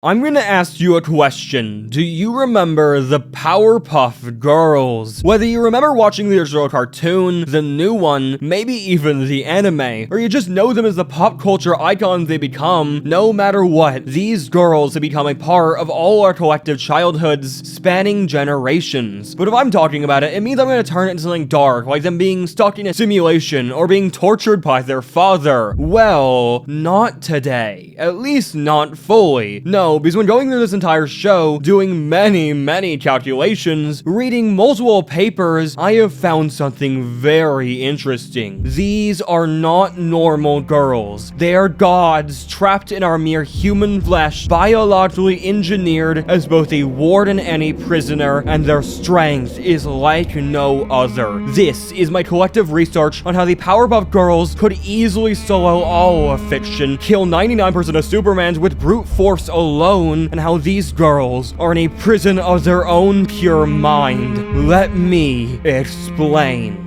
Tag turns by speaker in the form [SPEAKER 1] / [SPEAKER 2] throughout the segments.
[SPEAKER 1] I'm gonna ask you a question. Do you remember the Powerpuff Girls? Whether you remember watching the original cartoon, the new one, maybe even the anime, or you just know them as the pop culture icons they become, no matter what, these girls have become a part of all our collective childhoods, spanning generations. But if I'm talking about it, it means I'm gonna turn it into something dark, like them being stuck in a simulation, or being tortured by their father. Well, not today. At least not fully. No, because when going through this entire show, doing many calculations, reading multiple papers, I have found something very interesting. These are not normal girls. They are gods trapped in our mere human flesh, biologically engineered as both a warden and a prisoner, and their strength is like no other. This is my collective research on how the Powerpuff Girls could easily solo all of fiction, kill 99% of Supermans with brute force alone, and how these girls are in a prison of their own pure mind. Let me explain.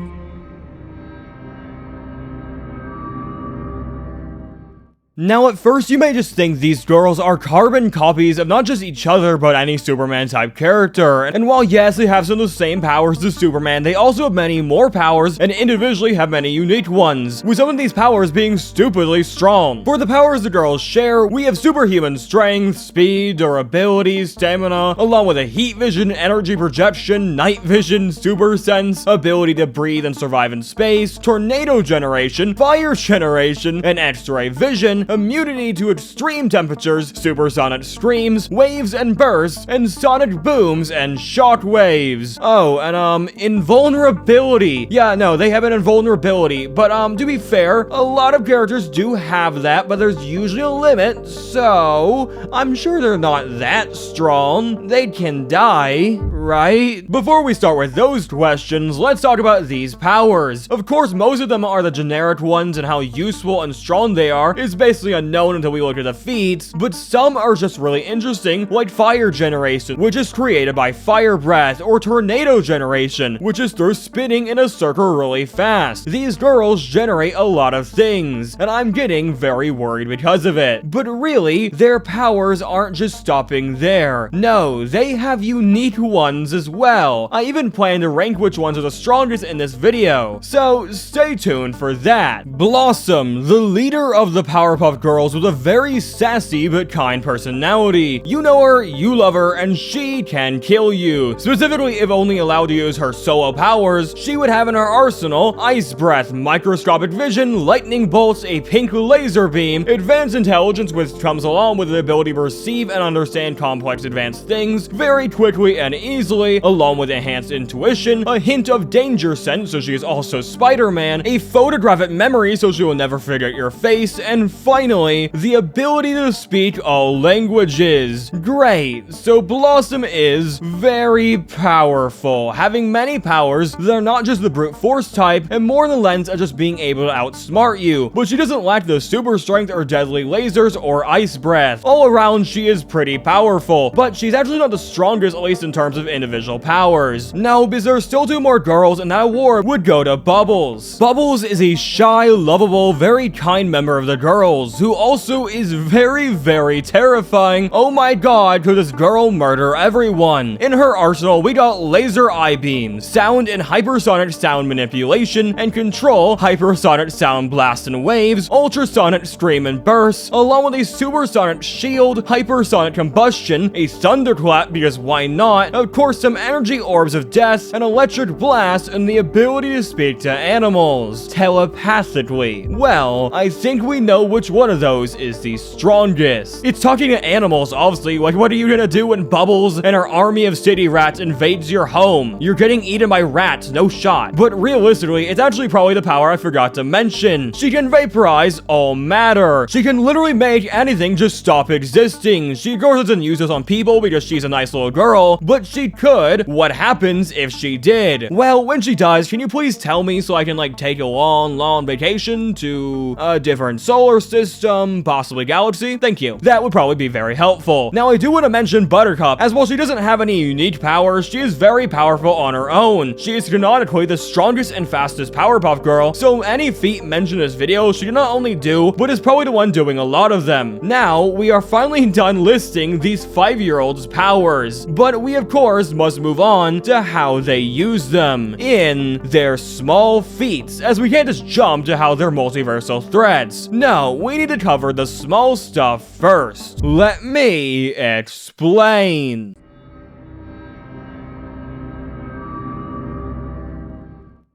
[SPEAKER 1] Now, at first, you may just think these girls are carbon copies of not just each other, but any Superman-type character. And while yes, they have some of the same powers as Superman, they also have many more powers, and individually have many unique ones, with some of these powers being stupidly strong. For the powers the girls share, we have superhuman strength, speed, durability, stamina, along with a heat vision, energy projection, night vision, super sense, ability to breathe and survive in space, tornado generation, fire generation, and X-ray vision, immunity to extreme temperatures, supersonic screams, waves and bursts, and sonic booms and shock waves. Oh, and invulnerability. Yeah, no, they have an invulnerability, but to be fair, a lot of characters do have that, but there's usually a limit, so I'm sure they're not that strong. They can die, right? Before we start with those questions, let's talk about these powers. Of course, most of them are the generic ones, and how useful and strong they are is basically unknown until we look at the feats, but some are just really interesting, like fire generation, which is created by fire breath, or tornado generation, which is through spinning in a circle really fast. These girls generate a lot of things, and I'm getting very worried because of it. But really, their powers aren't just stopping there. No, they have unique ones as well. I even plan to rank which ones are the strongest in this video, so stay tuned for that. Blossom, the leader of the Powerpuff Girls, with a very sassy but kind personality. You know her, you love her, and she can kill you. Specifically, if only allowed to use her solo powers, she would have in her arsenal Ice Breath, microscopic vision, lightning bolts, a pink laser beam, advanced intelligence, which comes along with the ability to perceive and understand complex advanced things very quickly and easily, along with enhanced intuition, a hint of danger sense, so she is also Spider-Man, a photographic memory, so she will never forget your face, and finally, the ability to speak all languages. Great, so Blossom is very powerful, having many powers that are not just the brute force type, and more in the lens of just being able to outsmart you, but she doesn't lack the super strength or deadly lasers or ice breath. All around, she is pretty powerful, but she's actually not the strongest, at least in terms of individual powers. No, because there are still two more girls, and that award would go to Bubbles. Bubbles is a shy, lovable, very kind member of the girls, who also is very terrifying. Oh my god, could this girl murder everyone? In her arsenal, we got laser eye beams, sound and hypersonic sound manipulation and control, hypersonic sound blast and waves, ultrasonic scream and bursts, along with a supersonic shield, hypersonic combustion, a thunderclap because why not, of course some energy orbs of death, an electric blast, and the ability to speak to animals telepathically. Well, I think we know which one of those is the strongest. It's talking to animals, obviously. Like, what are you gonna do when Bubbles and her army of city rats invades your home? You're getting eaten by rats, no shot. But realistically, it's actually probably the power I forgot to mention. She can vaporize all matter. She can literally make anything just stop existing. She of course doesn't use this on people because she's a nice little girl, but she could. What happens if she did? Well, when she dies, can you please tell me so I can like take a long vacation to a different solar system system, possibly galaxy? Thank you. That would probably be very helpful. Now, I do want to mention Buttercup, as while she doesn't have any unique powers, she is very powerful on her own. She is canonically the strongest and fastest Powerpuff Girl, so any feat mentioned in this video she can not only do, but is probably the one doing a lot of them. Now, we are finally done listing these 5-year-olds' powers, but we of course must move on to how they use them in their small feats, as we can't just jump to how they're multiversal threats. No, we need to cover the small stuff first. Let me explain.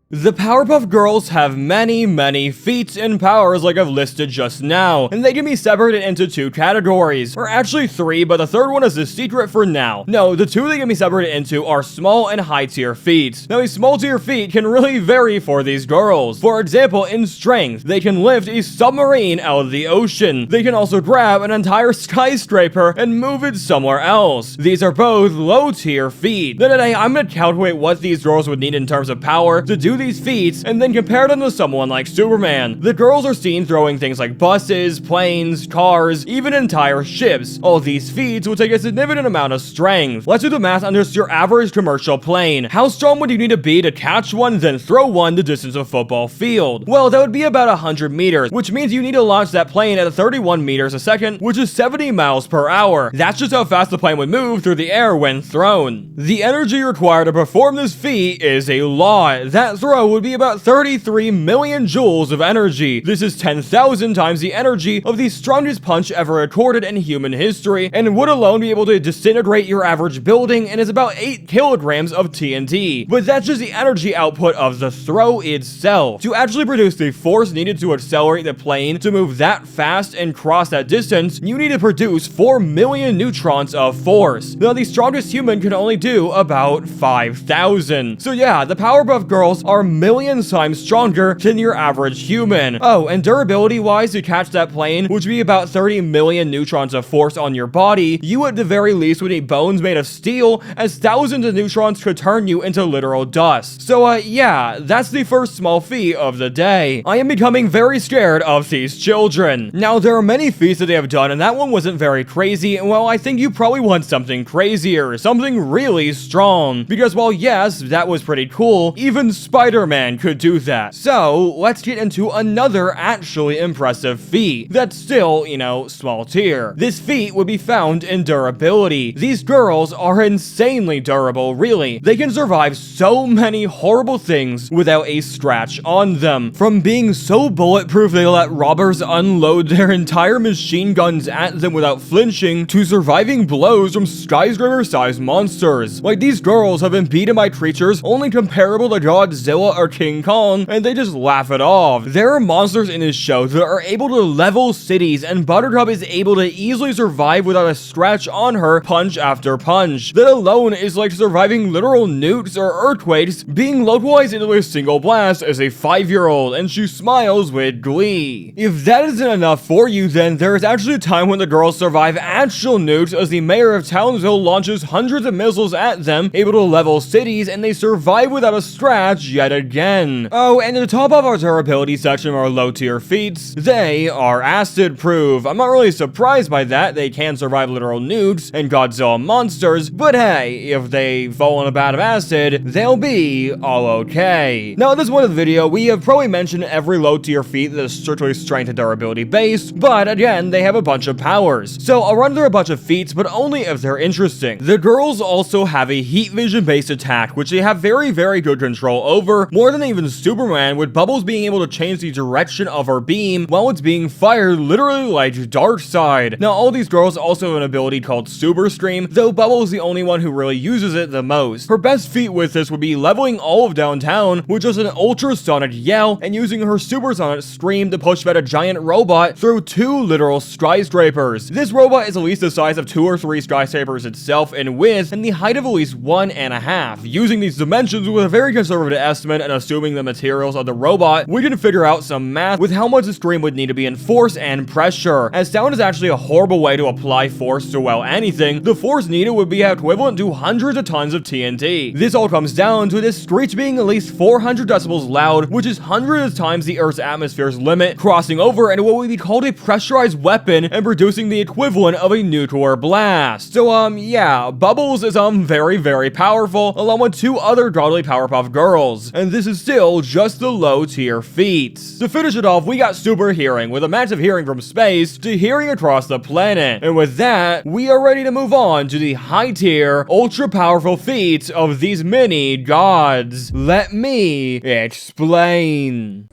[SPEAKER 1] The Powerpuff Girls have many feats and powers like I've listed just now, and they can be separated into 2 categories, or actually 3, but the third one is a secret for now. No, the 2 they can be separated into are small and high tier feats. Now, a small tier feat can really vary for these girls. For example, in strength, they can lift a submarine out of the ocean. They can also grab an entire skyscraper and move it somewhere else. These are both low tier feats. Now today, I'm gonna calculate what these girls would need in terms of power to do these feats and then compare them to someone like Superman. The girls are seen throwing things like buses, planes, cars, even entire ships. All these feats will take a significant amount of strength. Let's do the math on just your average commercial plane. How strong would you need to be to catch one, then throw one the distance of a football field? Well, that would be about 100 meters, which means you need to launch that plane at 31 meters a second, which is 70 miles per hour. That's just how fast the plane would move through the air when thrown. The energy required to perform this feat is a lot. That throw would be about 33 million joules of energy. This is 10,000 times the energy of the strongest punch ever recorded in human history, and would alone be able to disintegrate your average building, and is about 8 kilograms of TNT. But that's just the energy output of the throw itself. To actually produce the force needed to accelerate the plane to move that fast and cross that distance, you need to produce 4 million neutrons of force. Now, the strongest human can only do about 5,000. So yeah, the Powerpuff Girls are millions times stronger than your average human. Oh, and durability wise, to catch that plane, which would be about 30 million neutrons of force on your body, you at the very least would need bones made of steel, as thousands of neutrons could turn you into literal dust. So yeah, that's the first small feat of the day. I am becoming very scared of these children. Now, there are many feats that they have done, and that one wasn't very crazy, and well, I think you probably want something crazier, something really strong, because while yes, that was pretty cool, even Spider-Man could do that. So, let's get into another actually impressive feat that's still, you know, small tier. This feat would be found in durability. These girls are insanely durable, really. They can survive so many horrible things without a scratch on them. From being so bulletproof they let robbers unload their entire machine guns at them without flinching, to surviving blows from skyscraper-sized monsters. Like, these girls have been beaten by creatures only comparable to Godzilla or King Kong, and they just laugh it off. There are monsters in this show that are able to level cities, and Buttercup is able to easily survive without a scratch on her punch after punch. That alone is like surviving literal nukes or earthquakes being localized into a single blast as a 5-year-old, and she smiles with glee. If that isn't enough for you, then there is actually a time when the girls survive actual nukes, as the mayor of Townsville launches hundreds of missiles at them, able to level cities, and they survive without a scratch yet again. Oh, and to top off our durability section of our low tier feats, they are acid proof. I'm not really surprised by that. They can survive literal nukes and Godzilla monsters, but hey, if they fall in a vat of acid, they'll be all okay. Now, at this point of the video, we have probably mentioned every low tier feat that is strictly strength and durability based, but again, they have a bunch of powers. So I'll run through a bunch of feats, but only if they're interesting. The girls also have a heat vision based attack, which they have very good control over, more than even Superman, with Bubbles being able to change the direction of her beam while it's being fired, literally like Darkseid. Now, all these girls also have an ability called Super Stream, though Bubbles is the only one who really uses it the most. Her best feat with this would be leveling all of downtown with just an ultrasonic yell, and using her supersonic scream to push back a giant robot through 2 literal skyscrapers. This robot is at least the size of 2 or 3 skyscrapers itself in width, and the height of at least 1.5. Using these dimensions with a very conservative estimate reinforcement and assuming the materials of the robot, we can figure out some math with how much the stream would need to be in force and pressure. As sound is actually a horrible way to apply force to, well, anything, the force needed would be equivalent to hundreds of tons of TNT. This all comes down to this screech being at least 400 decibels loud, which is hundreds of times the Earth's atmosphere's limit, crossing over into what would be called a pressurized weapon and producing the equivalent of a nuclear blast. So, yeah, Bubbles is, very, very powerful, along with two other godly Powerpuff Girls. And this is still just the low-tier feats. To finish it off, we got super hearing, with a massive hearing from space to hearing across the planet. And with that, we are ready to move on to the high-tier, ultra-powerful feats of these mini gods. Let me explain.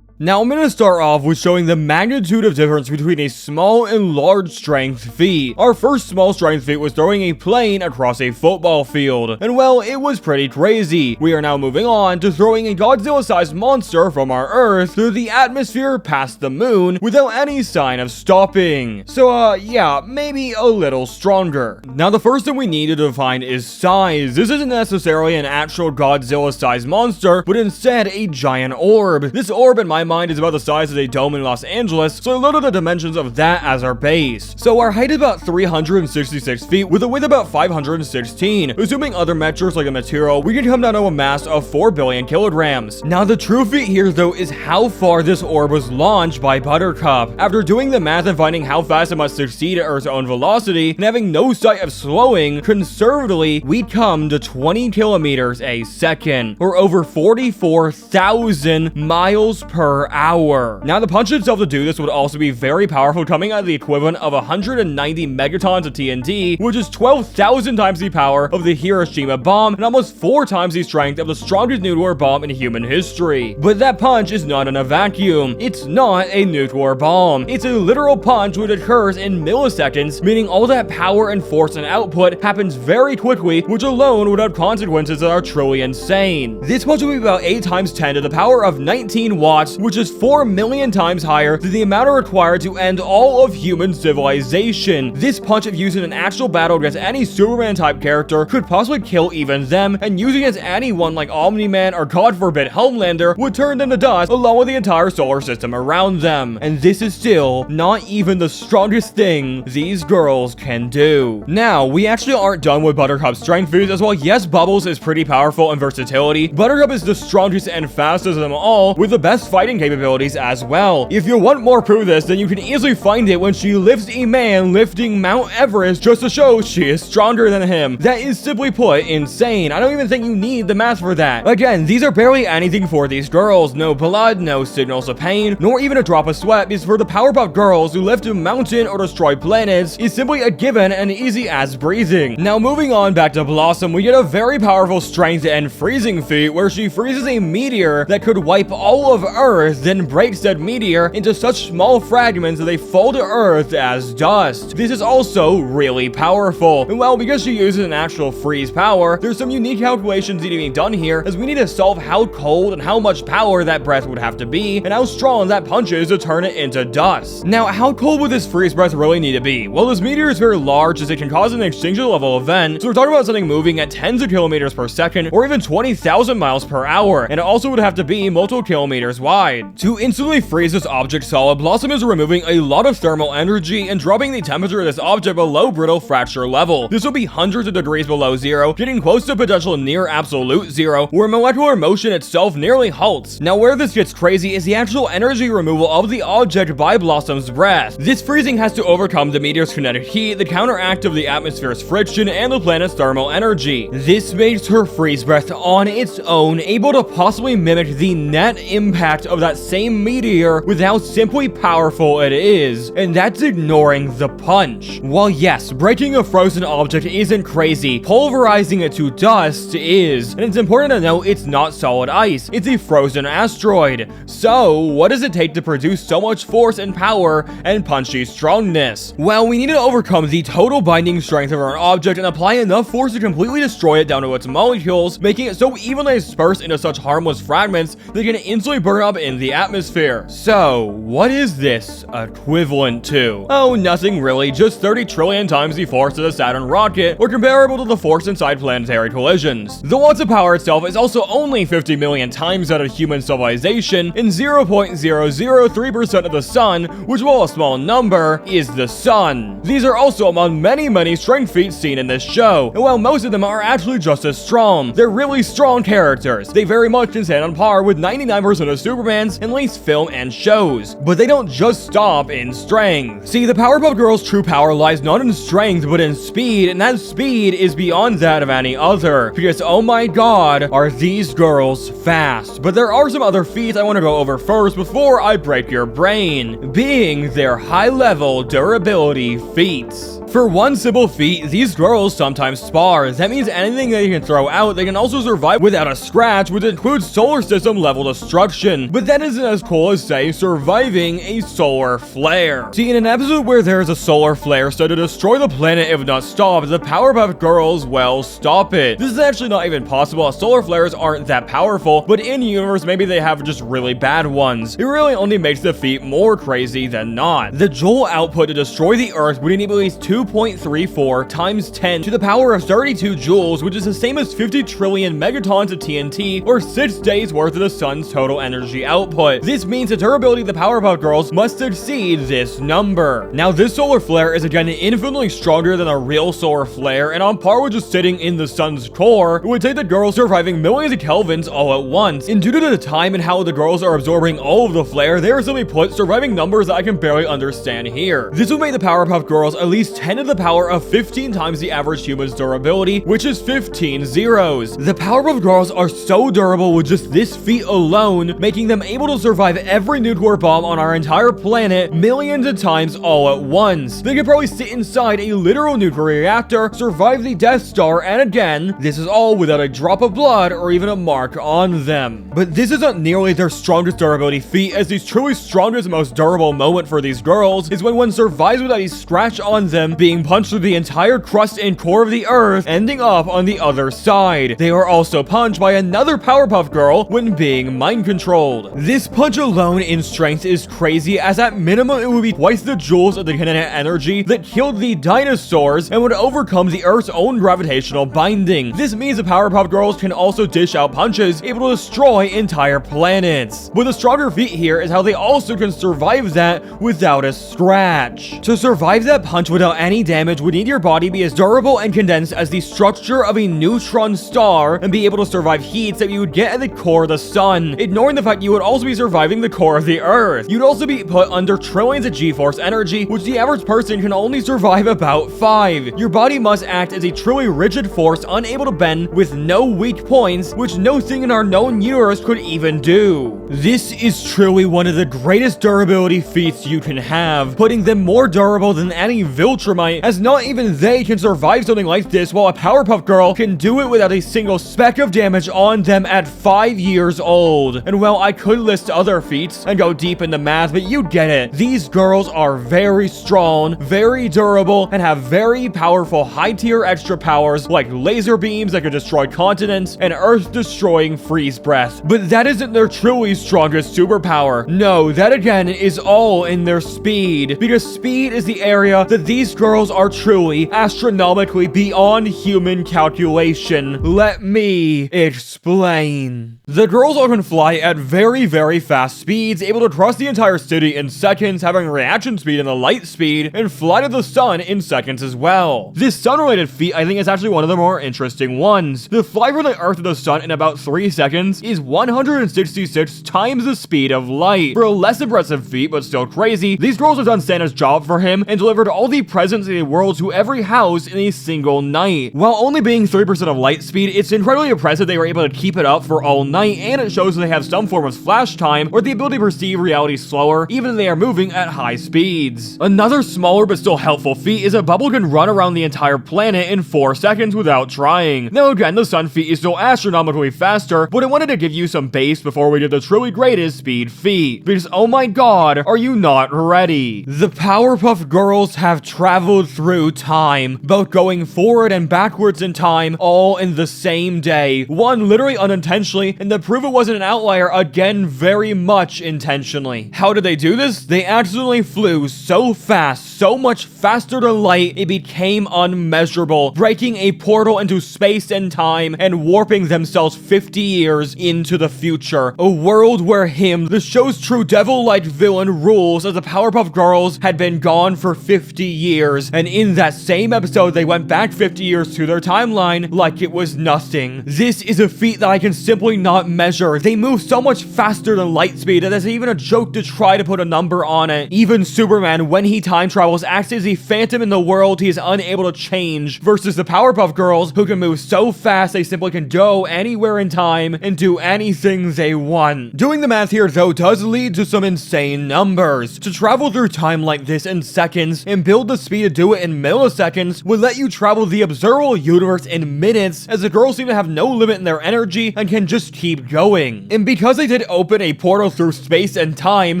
[SPEAKER 1] Now, I'm going to start off with showing the magnitude of difference between a small and large strength feat. Our first small strength feat was throwing a plane across a football field, and well, it was pretty crazy. We are now moving on to throwing a Godzilla-sized monster from our Earth through the atmosphere past the moon without any sign of stopping. So, yeah, maybe a little stronger. Now, the first thing we need to define is size. This isn't necessarily an actual Godzilla-sized monster, but instead a giant orb. This orb, in my mind, is about the size of a dome in Los Angeles, so I loaded the dimensions of that as our base. So our height is about 366 feet with a width about 516. Assuming other metrics like a material, we can come down to a mass of 4 billion kilograms. Now the true feat here though is how far this orb was launched by Buttercup. After doing the math and finding how fast it must succeed at Earth's own velocity and having no sight of slowing, conservatively, we'd come to 20 kilometers a second, or over 44,000 miles per hour. Now the punch itself to do this would also be very powerful, coming out of the equivalent of 190 megatons of TNT, which is 12,000 times the power of the Hiroshima bomb and almost 4 times the strength of the strongest nuclear bomb in human history. But that punch is not in a vacuum. It's not a nuclear bomb. It's a literal punch which occurs in milliseconds, meaning all that power and force and output happens very quickly, which alone would have consequences that are truly insane. This punch would be about 8 times 10 to the power of 19 watts, which is 4 million times higher than the amount required to end all of human civilization. This punch, if used in an actual battle against any Superman-type character, could possibly kill even them, and used against anyone like Omni-Man or God forbid Homelander, would turn them to dust along with the entire solar system around them. And this is still not even the strongest thing these girls can do. Now, we actually aren't done with Buttercup's strength feats as well. Yes, Bubbles is pretty powerful in versatility. Buttercup is the strongest and fastest of them all, with the best fighting capabilities as well. If you want more proof of this, then you can easily find it when she lifts a man lifting Mount Everest just to show she is stronger than him. That is simply put insane. I don't even think you need the math for that. Again, these are barely anything for these girls. No blood, no signals of pain, nor even a drop of sweat, because for the Powerpuff Girls who lift a mountain or destroy planets is simply a given and easy as breathing. Now moving on back to Blossom, we get a very powerful strength and freezing feat where she freezes a meteor that could wipe all of Earth, then breaks said meteor into such small fragments that they fall to Earth as dust. This is also really powerful. And well, because she uses an actual freeze power, there's some unique calculations needing to be done here, as we need to solve how cold and how much power that breath would have to be, and how strong that punch is to turn it into dust. Now, how cold would this freeze breath really need to be? Well, this meteor is very large, as it can cause an extinction level event, so we're talking about something moving at tens of kilometers per second, or even 20,000 miles per hour, and it also would have to be multiple kilometers wide. To instantly freeze this object solid, Blossom is removing a lot of thermal energy and dropping the temperature of this object below brittle fracture level. This will be hundreds of degrees below zero, getting close to potential near absolute zero, where molecular motion itself nearly halts. Now, where this gets crazy is the actual energy removal of the object by Blossom's breath. This freezing has to overcome the meteor's kinetic heat, the counteract of the atmosphere's friction, and the planet's thermal energy. This makes her freeze breath on its own able to possibly mimic the net impact of that same meteor with how simply powerful it is, and that's ignoring the punch. While yes, breaking a frozen object isn't crazy, pulverizing it to dust is, and it's important to note it's not solid ice, it's a frozen asteroid. So, what does it take to produce so much force and power and punchy strongness? Well, we need to overcome the total binding strength of our object and apply enough force to completely destroy it down to its molecules, making it so evenly dispersed into such harmless fragments that can instantly burn up in in the atmosphere. So, what is this equivalent to? Oh, nothing really, just 30 trillion times the force of the Saturn rocket, or comparable to the force inside planetary collisions. The watts of power itself is also only 50 million times that of human civilization, and 0.003% of the sun, which, while a small number, is the sun. These are also among many strength feats seen in this show, and while most of them are actually just as strong, they're really strong characters. They very much can stand on par with 99% of Superman's in at least film and shows, but they don't just stop in strength. See, the Powerpuff Girls' true power lies not in strength, but in speed, and that speed is beyond that of any other, because oh my god, are these girls fast. But there are some other feats I want to go over first before I break your brain, being their high-level durability feats. For one simple feat, these girls sometimes spar. That means anything they can throw out, they can also survive without a scratch, which includes solar system level destruction. But that isn't as cool as, say, surviving a solar flare. See, in an episode where there's a solar flare set to destroy the planet if not stopped, the Powerpuff Girls, well, stop it. This is actually not even possible, as solar flares aren't that powerful, but in universe, maybe they have just really bad ones. It really only makes the feat more crazy than not. The joule output to destroy the Earth would need at least 2.34 times 10 to the power of 32 joules, which is the same as 50 trillion megatons of TNT, or 6 days worth of the sun's total energy output. This means the durability of the Powerpuff Girls must exceed this number. Now, this solar flare is again infinitely stronger than a real solar flare, and on par with just sitting in the sun's core, it would take the girls surviving millions of kelvins all at once. And due to the time and how the girls are absorbing all of the flare, they are simply put surviving numbers that I can barely understand here. This would make the Powerpuff Girls at least 10 to the power of 15 times the average human's durability, which is 15 zeros. The Powerpuff Girls are so durable with just this feat alone, making them able to survive every nuclear bomb on our entire planet millions of times all at once. They could probably sit inside a literal nuclear reactor, survive the Death Star, and again, this is all without a drop of blood or even a mark on them. But this isn't nearly their strongest durability feat, as the truly strongest and most durable moment for these girls is when one survives without a scratch on them, being punched through the entire crust and core of the Earth, ending up on the other side. They are also punched by another Powerpuff Girl when being mind controlled. This punch alone in strength is crazy, as at minimum it would be twice the joules of the kinetic energy that killed the dinosaurs and would overcome the Earth's own gravitational binding. This means the Powerpuff Girls can also dish out punches able to destroy entire planets. But the stronger feat here is how they also can survive that without a scratch. To survive that punch without any damage would need your body be as durable and condensed as the structure of a neutron star and be able to survive heats that you would get at the core of the sun, ignoring the fact you would also be surviving the core of the Earth. You'd also be put under trillions of G-force energy, which the average person can only survive about 5. Your body must act as a truly rigid force, unable to bend, with no weak points, which no thing in our known universe could even do. This is truly one of the greatest durability feats you can have, putting them more durable than any Viltrumite, as not even they can survive something like this, while a Powerpuff Girl can do it without a single speck of damage on them at 5 years old. And well, I could list other feats and go deep into math, but you get it. These girls are very strong, very durable, and have very powerful high-tier extra powers like laser beams that could destroy continents and Earth-destroying freeze breath. But that isn't their truly strongest superpower. No, that again is all in their speed, because speed is the area that these girls are truly astronomically beyond human calculation. Let me explain. The girls all can fly at very fast speeds, able to cross the entire city in seconds, having reaction speed in the light speed, and fly to the sun in seconds as well. This sun-related feat, I think, is actually one of the more interesting ones. The fly from the Earth to the sun in about 3 seconds is 166 times the speed of light. For a less impressive feat, but still crazy, these girls have done Santa's job for him and delivered all the presents in the world to every house in a single night. While only being 3% of light speed, it's incredibly impressive they were able to keep it up for all night, and it shows that they have some form of flash time or the ability to perceive reality slower, even if they are moving at high speeds. Another smaller but still helpful feat is a bubble can run around the entire planet in 4 seconds without trying. Now again, the sun feat is still astronomically faster, but I wanted to give you some base before we did the truly greatest speed feat, because oh my god, are you not ready? The Powerpuff Girls have traveled through time, both going forward and backwards in time, all in the same day. One literally unintentionally, and to prove it wasn't an outlier, again and very much intentionally. How did they do this? They accidentally flew so fast, so much faster than light, it became unmeasurable, breaking a portal into space and time and warping themselves 50 years into the future. A world where him, the show's true devil-like villain, rules, as the Powerpuff Girls had been gone for 50 years, and in that same episode, they went back 50 years to their timeline like it was nothing. This is a feat that I can simply not measure. They move so much faster than light speed that it's even a joke to try to put a number on it. Even Superman, when he time travels, acts as a phantom in the world he is unable to change, versus the Powerpuff Girls, who can move so fast they simply can go anywhere in time and do anything they want. Doing the math here, though, does lead to some insane numbers. To travel through time like this in seconds and build the speed to do it in milliseconds would let you travel the observable universe in minutes, as the girls seem to have no limit in their energy and can just keep going. And because they did open a portal through space and time,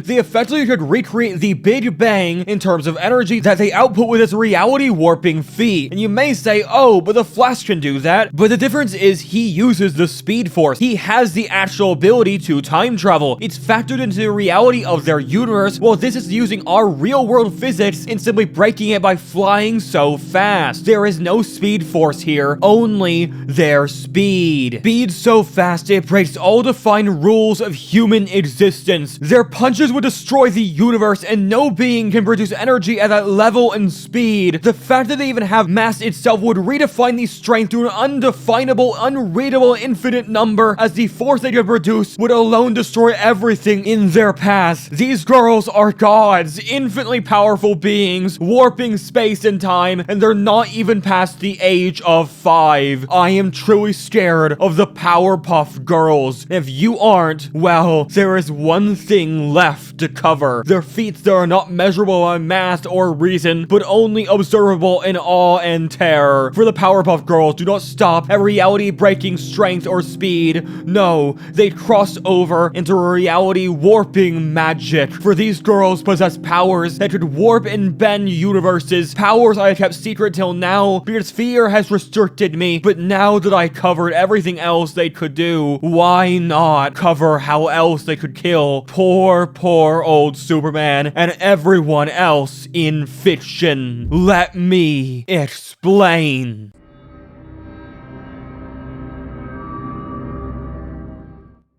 [SPEAKER 1] they effectively could recreate the Big Bang in terms of energy that they output with its reality warping feat. And you may say, oh, but the Flash can do that. But the difference is he uses the Speed Force. He has the actual ability to time travel. It's factored into the reality of their universe, while this is using our real world physics and simply breaking it by flying so fast. There is no Speed Force here, only their speed. Speed so fast it breaks all defined rules of human existence. Their punches would destroy the universe, and no being can produce energy at that level and speed. The fact that they even have mass itself would redefine the strength to an undefinable, unreadable, infinite number, as the force they could produce would alone destroy everything in their path. These girls are gods, infinitely powerful beings, warping space and time, and they're not even past the age of 5. I am truly scared of the Powerpuff Girls. If you aren't, well, there is one thing left to cover. Their feats that are not measurable by math or reason, but only observable in awe and terror. For the Powerpuff Girls, do not stop at reality-breaking strength or speed. No, they cross over into reality warping magic. For these girls possess powers that could warp and bend universes, powers I have kept secret till now because fear has restricted me. But now that I covered everything else they could do, why not cover how else they could kill poor old Superman and everyone else in fiction? Let me explain.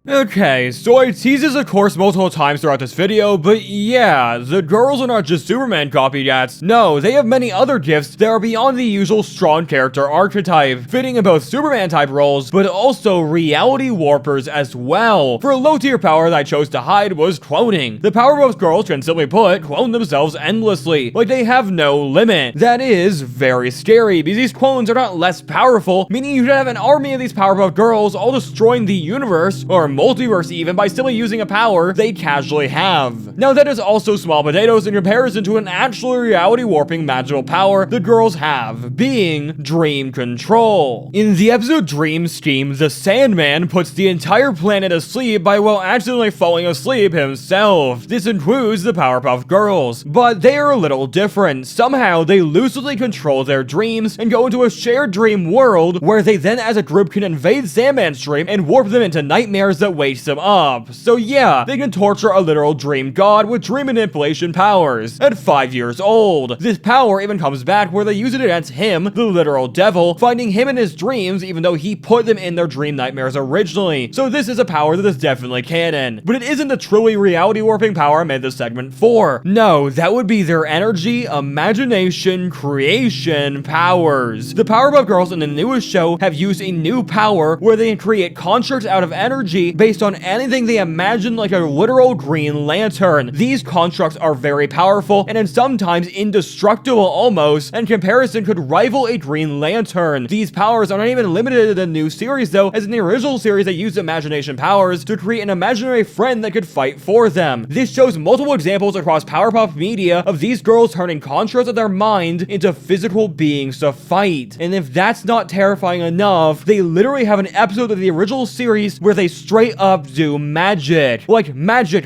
[SPEAKER 1] Okay, so I teased this of course multiple times throughout this video, but yeah, the girls are not just Superman copycats. No, they have many other gifts that are beyond the usual strong character archetype, fitting in both Superman type roles, but also reality warpers as well. For a low tier power that I chose to hide was cloning. The Powerpuff Girls can simply put, clone themselves endlessly, like they have no limit. That is very scary, because these clones are not less powerful, meaning you could have an army of these Powerpuff Girls all destroying the universe, or multiverse even, by simply using a power they casually have. Now that is also small potatoes in comparison to an actual reality warping magical power the girls have, being dream control. In the episode Dream Scheme, the Sandman puts the entire planet asleep by accidentally falling asleep himself. This includes the Powerpuff Girls, but they are a little different. Somehow they lucidly control their dreams and go into a shared dream world where they then as a group can invade Sandman's dream and warp them into nightmares that wakes them up. So yeah, they can torture a literal dream god with dream manipulation powers. At 5 years old, this power even comes back where they use it against him, the literal devil, finding him in his dreams even though he put them in their dream nightmares originally. So this is a power that is definitely canon. But it isn't the truly reality warping power I made this segment for. No, that would be their energy, imagination, creation powers. The Powerpuff Girls in the newest show have used a new power where they can create constructs out of energy based on anything they imagine, like a literal Green Lantern. These constructs are very powerful and sometimes indestructible almost, and in comparison could rival a Green Lantern. These powers are not even limited to the new series though, as in the original series they used imagination powers to create an imaginary friend that could fight for them. This shows multiple examples across Powerpuff media of these girls turning constructs of their mind into physical beings to fight. And if that's not terrifying enough, they literally have an episode of the original series where they straight straight up do magic. Like magic.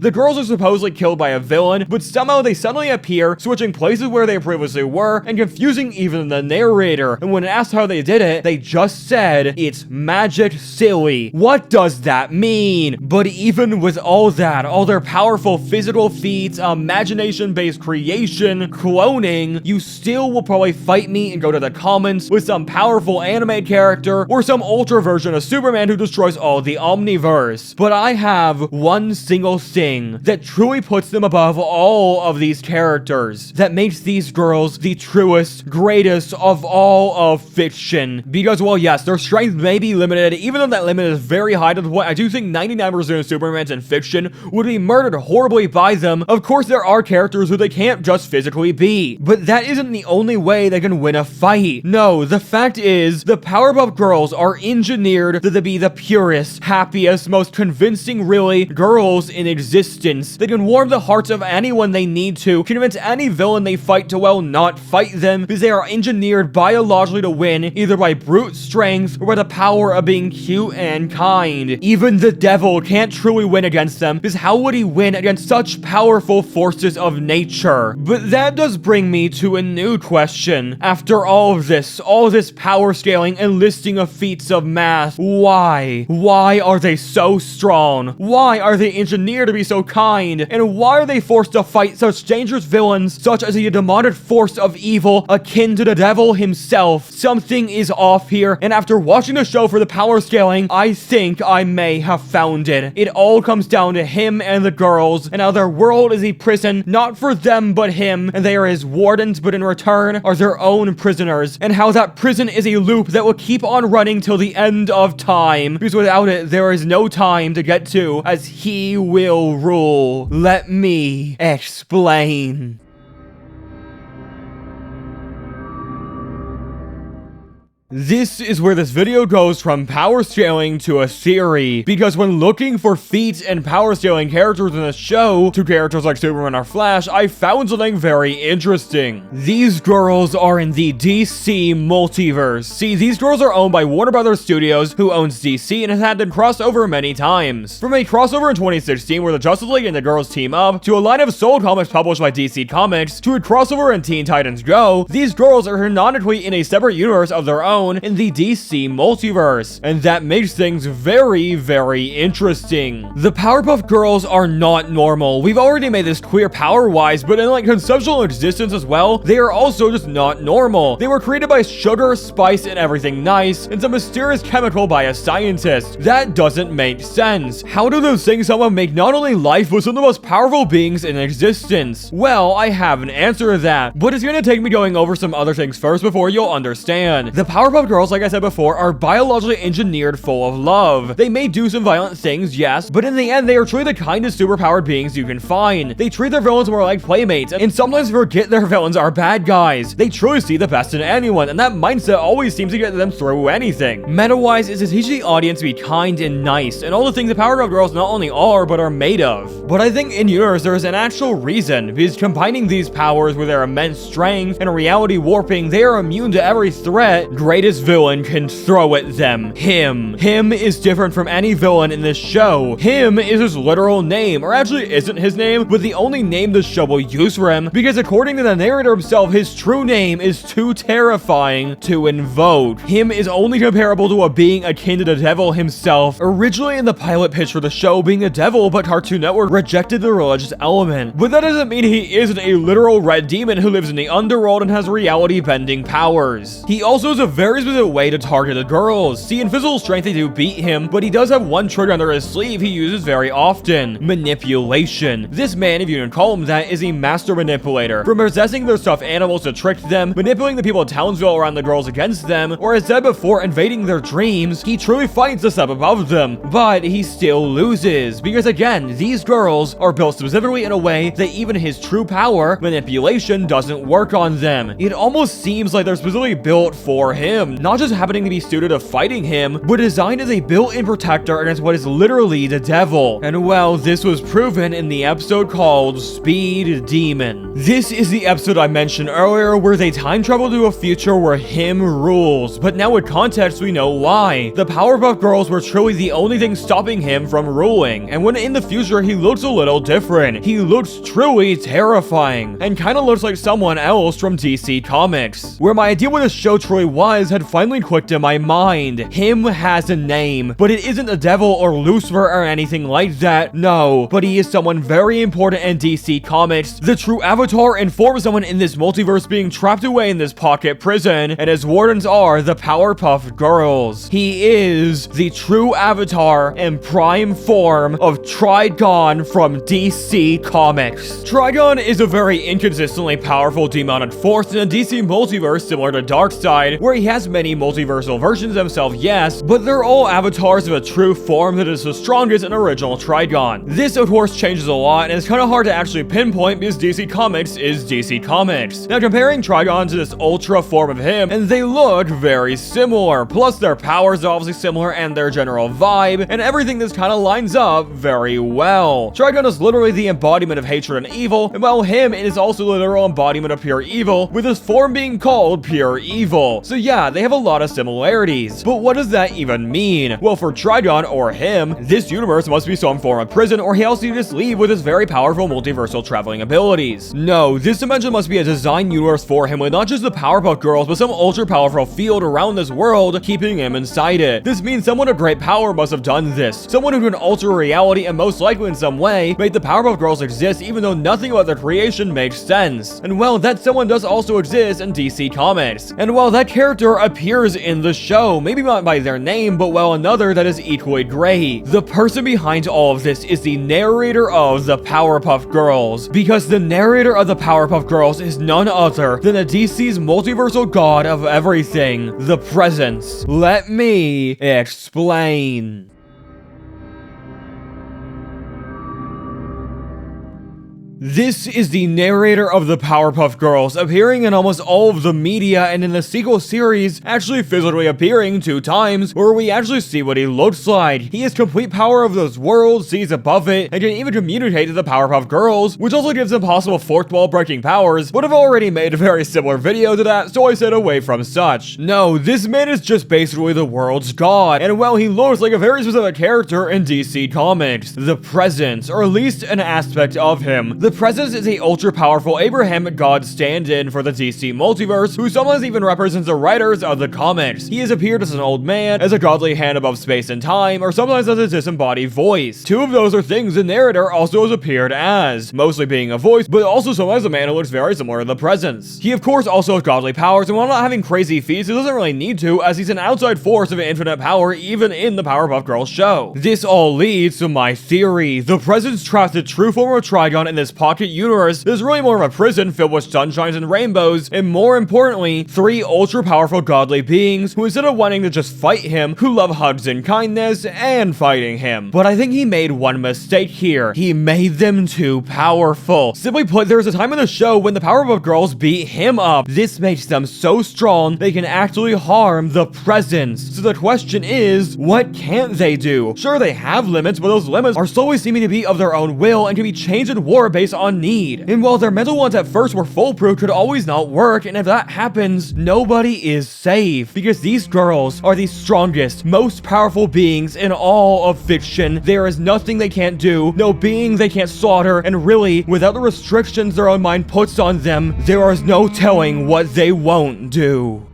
[SPEAKER 1] The girls are supposedly killed by a villain, but somehow they suddenly appear, switching places where they previously were, and confusing even the narrator. And when asked how they did it, they just said, "It's magic, silly." What does that mean? But even with all that, all their powerful physical feats, imagination-based creation, cloning, you still will probably fight me and go to the comments with some powerful anime character or some ultra version of Superman who destroys all the Omniverse. But I have one single thing that truly puts them above all of these characters, that makes these girls the truest, greatest of all of fiction. Because, well, yes, their strength may be limited, even though that limit is very high to the point I do think 99% of Supermans in fiction would be murdered horribly by them. Of course, there are characters who they can't just physically be, but that isn't the only way they can win a fight. No, the fact is, the Powerpuff Girls are engineered to be the purest, happiest, most convincing, really, girls in existence. They can warm the hearts of anyone they need to, convince any villain they fight to, well, not fight them, because they are engineered biologically to win, either by brute strength or by the power of being cute and kind. Even the devil can't truly win against them, because how would he win against such powerful forces of nature? But that does bring me to a new question. After all this power scaling and listing of feats of math, why? Why are they so strong? Why are they engineered to be so kind? And why are they forced to fight such dangerous villains, such as a demonic force of evil akin to the devil himself? Something is off here, and after watching the show for the power scaling, I think I may have found it. It all comes down to him and the girls, and how their world is a prison, not for them but him, and they are his wardens, but in return are their own prisoners, and how that prison is a loop that will keep on running till the end of time, because without it, there is no time to get to, as he will rule. Let me explain. This is where this video goes from power scaling to a theory, because when looking for feats and power scaling characters in the show to characters like Superman or Flash, I found something very interesting. These girls are in the DC multiverse. See, these girls are owned by Warner Brothers Studios, who owns DC and has had them cross over many times. From a crossover in 2016 where the Justice League and the girls team up, to a line of Soul comics published by DC Comics, to a crossover in Teen Titans Go, these girls are canonically in a separate universe of their own in the DC multiverse, and that makes things very, very interesting. The Powerpuff Girls are not normal. We've already made this clear power-wise, but in like conceptual existence as well, they are also just not normal. They were created by sugar, spice, and everything nice, and some mysterious chemical by a scientist. That doesn't make sense. How do those things somehow make not only life, but some of the most powerful beings in existence? Well, I have an answer to that, but it's gonna take me going over some other things first before you'll understand. The Powerpuff Girls, like I said before, are biologically engineered full of love. They may do some violent things, yes, but in the end, they are truly the kindest superpowered beings you can find. They treat their villains more like playmates, and sometimes forget their villains are bad guys. They truly see the best in anyone, and that mindset always seems to get them through anything. Meta-wise is to teach the audience to be kind and nice, and all the things the Powerpuff Girls not only are, but are made of. But I think in universe, there is an actual reason, because combining these powers with their immense strength and reality warping, they are immune to every threat greatest villain can throw at them. Him is different from any villain in this show. Him is his literal name, or actually isn't his name, but the only name the show will use for him, because according to the narrator himself, his true name is too terrifying to invoke. Him is only comparable to a being akin to the devil himself. Originally in the pilot pitch for the show being a devil, but Cartoon Network rejected the religious element. But that doesn't mean he isn't a literal red demon who lives in the underworld and has reality-bending powers. He also has a very specific way to target the girls. See, in physical strength they do beat him, but he does have one trigger under his sleeve he uses very often: manipulation. This man, if you can call him that, is a master manipulator. From possessing their stuffed animals to trick them, manipulating the people of Townsville around the girls against them, or as said before, invading their dreams, he truly fights a step above them. But he still loses, because again, these girls are built specifically in a way that even his true power, manipulation, doesn't work on them. It almost seems like they're specifically built for him. him, not just happening to be suited to fighting him, but designed as a built-in protector against what is literally the devil. And well, this was proven in the episode called Speed Demon. This is the episode I mentioned earlier where they time travel to a future where him rules, but now with context we know why. The Powerpuff Girls were truly the only thing stopping him from ruling, and when in the future he looks a little different. He looks truly terrifying, and kinda looks like someone else from DC Comics. Where my idea what this show truly was had finally clicked in my mind. Him has a name, but it isn't the devil or Lucifer or anything like that, no, but he is someone very important in DC Comics. The true Avatar informs someone in this multiverse being trapped away in this pocket prison, and his wardens are the Powerpuff Girls. He is the true Avatar and prime form of Trigon from DC Comics. Trigon is a very inconsistently powerful demonic force in a DC multiverse similar to Darkseid, where he has many multiversal versions of himself, yes, but they're all avatars of a true form that is the strongest in original Trigon. This of course changes a lot, and it's kind of hard to actually pinpoint because DC Comics is DC Comics. Now comparing Trigon to this ultra form of him, and they look very similar, plus their powers are obviously similar and their general vibe, and everything this kind of lines up very well. Trigon is literally the embodiment of hatred and evil, and while him is also the literal embodiment of pure evil, with his form being called pure evil. So yeah, they have a lot of similarities. But what does that even mean? Well, for Trigon, or him, this universe must be some form of prison, or he else need to just leave with his very powerful multiversal traveling abilities. No, this dimension must be a design universe for him with not just the Powerpuff Girls, but some ultra powerful field around this world, keeping him inside it. This means someone of great power must have done this. Someone who can alter reality and most likely in some way made the Powerpuff Girls exist even though nothing about their creation makes sense. And well, that someone does also exist in DC Comics. And while that character appears in the show, maybe not by their name, but well, another that is equally great. The person behind all of this is the narrator of the Powerpuff Girls, because the narrator of the Powerpuff Girls is none other than the DC's multiversal god of everything, the Presence. Let me explain. This is the narrator of the Powerpuff Girls, appearing in almost all of the media and in the sequel series, actually physically appearing 2 times, where we actually see what he looks like. He has complete power of those worlds, sees above it, and can even communicate to the Powerpuff Girls, which also gives him possible fourth wall breaking powers, but I've already made a very similar video to that, so I stayed away from such. No, this man is just basically the world's god, and well, he looks like a very specific character in DC Comics, the Presence, or at least an aspect of him. The Presence is a ultra-powerful Abrahamic god stand-in for the DC multiverse, who sometimes even represents the writers of the comics. He has appeared as an old man, as a godly hand above space and time, or sometimes as a disembodied voice. 2 of those are things the narrator also has appeared as, mostly being a voice, but also sometimes a man who looks very similar to the Presence. He of course also has godly powers, and while not having crazy feats, he doesn't really need to, as he's an outside force of infinite power even in the Powerpuff Girls show. This all leads to my theory. The Presence traps the true form of Trigon in this pocket universe is really more of a prison filled with sunshines and rainbows, and more importantly, 3 ultra powerful godly beings who, instead of wanting to just fight him, who love hugs and kindness and fighting him. But I think he made one mistake here. He made them too powerful. Simply put, there was a time in the show when the Powerpuff Girls beat him up. This makes them so strong they can actually harm the Presence. So the question is, what can't they do? Sure, they have limits, but those limits are slowly seeming to be of their own will and can be changed in war based on need. And while their mental ones at first were foolproof, could always not work, and if that happens, nobody is safe. Because these girls are the strongest, most powerful beings in all of fiction. There is nothing they can't do, no being they can't slaughter, and really, without the restrictions their own mind puts on them, there is no telling what they won't do.